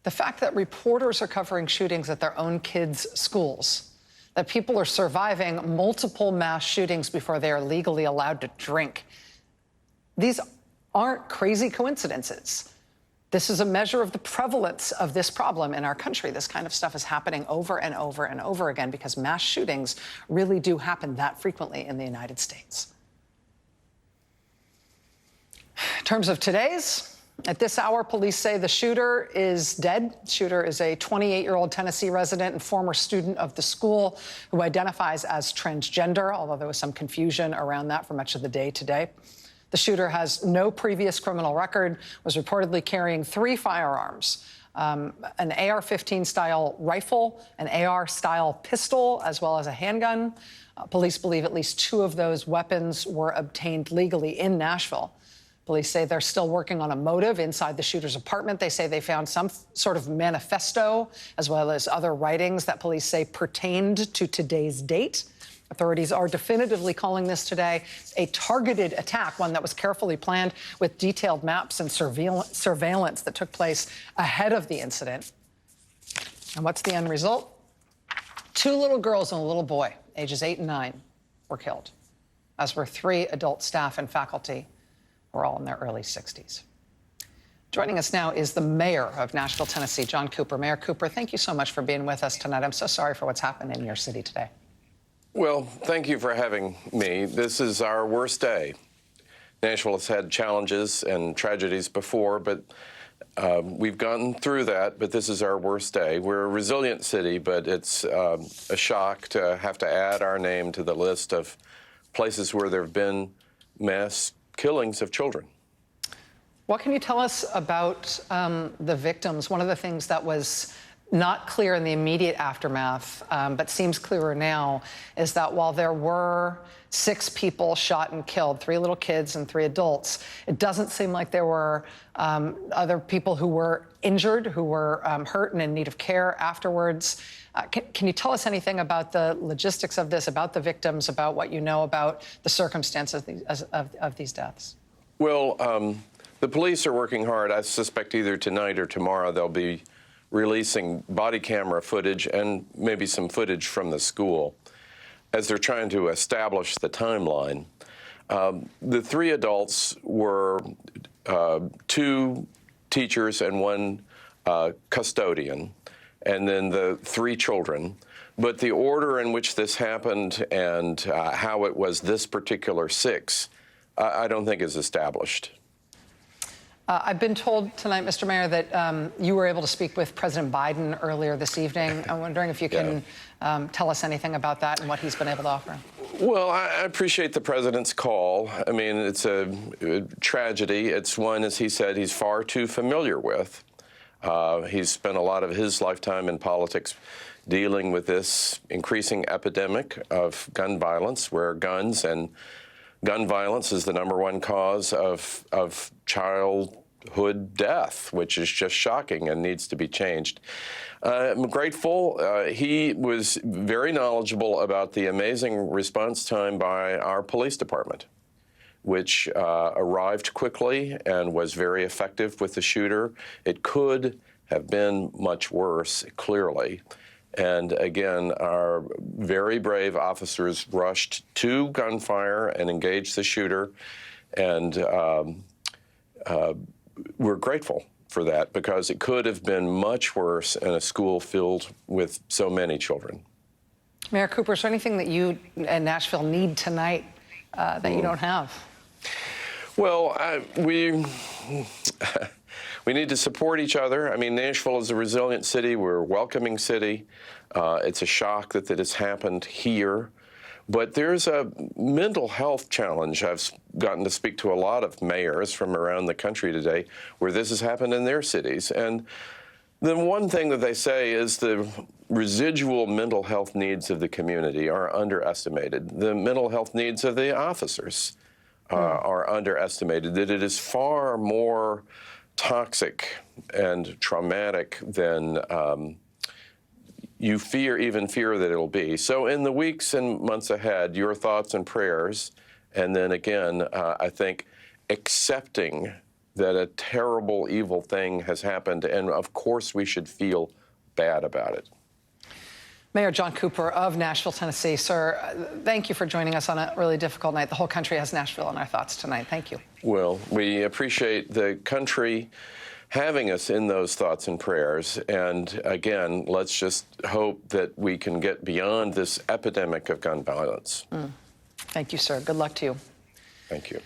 The fact that reporters are covering shootings at their own kids' schools, that people are surviving multiple mass shootings before they are legally allowed to drink, these aren't crazy coincidences. This is a measure of the prevalence of this problem in our country. This kind of stuff is happening over and over and over again because mass shootings really do happen that frequently in the United States. In terms of today's, at this hour, police say the shooter is dead. The shooter is a 28-year-old Tennessee resident and former student of the school who identifies as transgender, although there was some confusion around that for much of the day today. The shooter has no previous criminal record, was reportedly carrying 3 firearms, an AR-15-style rifle, an AR-style pistol, as well as a handgun. Police believe at least 2 of those weapons were obtained legally in Nashville. Police say they're still working on a motive inside the shooter's apartment. They say they found some sort of manifesto, as well as other writings that police say pertained to today's date. Authorities are definitively calling this today a targeted attack, one that was carefully planned with detailed maps and surveillance that took place ahead of the incident. And what's the end result? 2 little girls and a little boy, ages 8 and 9, were killed, as were 3 adult staff and faculty who are all in their early 60s. Joining us now is the mayor of Nashville, Tennessee, John Cooper. Mayor Cooper, thank you so much for being with us tonight. I'm so sorry for what's happened in your city today. Well, thank you for having me. This is our worst day. Nashville has had challenges and tragedies before, but we've gotten through that, but this is our worst day. We're a resilient city, but it's a shock to have to add our name to the list of places where there have been mass killings of children. What can you tell us about the victims? One of the things that was not clear in the immediate aftermath, but seems clearer now, is that while there were 6 people shot and killed, 3 little kids and 3 adults, it doesn't seem like there were other people who were injured, who were hurt and in need of care afterwards. Can you tell us anything about the logistics of this, about the victims, about what you know about the circumstances of these deaths? Well, the police are working hard. I suspect either tonight or tomorrow they'll be releasing body camera footage and maybe some footage from the school as they're trying to establish the timeline. The 3 adults were 2 teachers and 1 custodian, and then the 3 children. But the order in which this happened and how it was this particular 6, I don't think is established. I've been told tonight, Mr. Mayor, that you were able to speak with President Biden earlier this evening. I'm wondering if you can tell us anything about that and what he's been able to offer. Well, I appreciate the president's call. I mean, it's a tragedy. It's one, as he said, he's far too familiar with. He's spent a lot of his lifetime in politics dealing with this increasing epidemic of gun violence, where guns and gun violence is the #1 cause of childhood death, which is just shocking and needs to be changed. I'm grateful. He was very knowledgeable about the amazing response time by our police department, which arrived quickly and was very effective with the shooter. It could have been much worse, clearly. And again, our very brave officers rushed to gunfire and engaged the shooter. And we're grateful for that, because it could have been much worse in a school filled with so many children. Mayor Cooper, is there anything that you and Nashville need tonight that you don't have? Well, we need to support each other. I mean, Nashville is a resilient city. We're a welcoming city. It's a shock that has happened here. But there's a mental health challenge. I've gotten to speak to a lot of mayors from around the country today where this has happened in their cities. And the one thing that they say is the residual mental health needs of the community are underestimated. The mental health needs of the officers are underestimated, that it is far more toxic and traumatic than you even fear that it'll be. So in the weeks and months ahead, your thoughts and prayers, and then again, I think accepting that a terrible, evil thing has happened, and of course we should feel bad about it. Mayor John Cooper of Nashville, Tennessee. Sir, thank you for joining us on a really difficult night. The whole country has Nashville in our thoughts tonight. Thank you. Well, we appreciate the country having us in those thoughts and prayers. And again, let's just hope that we can get beyond this epidemic of gun violence. Thank you, sir. Good luck to you. Thank you.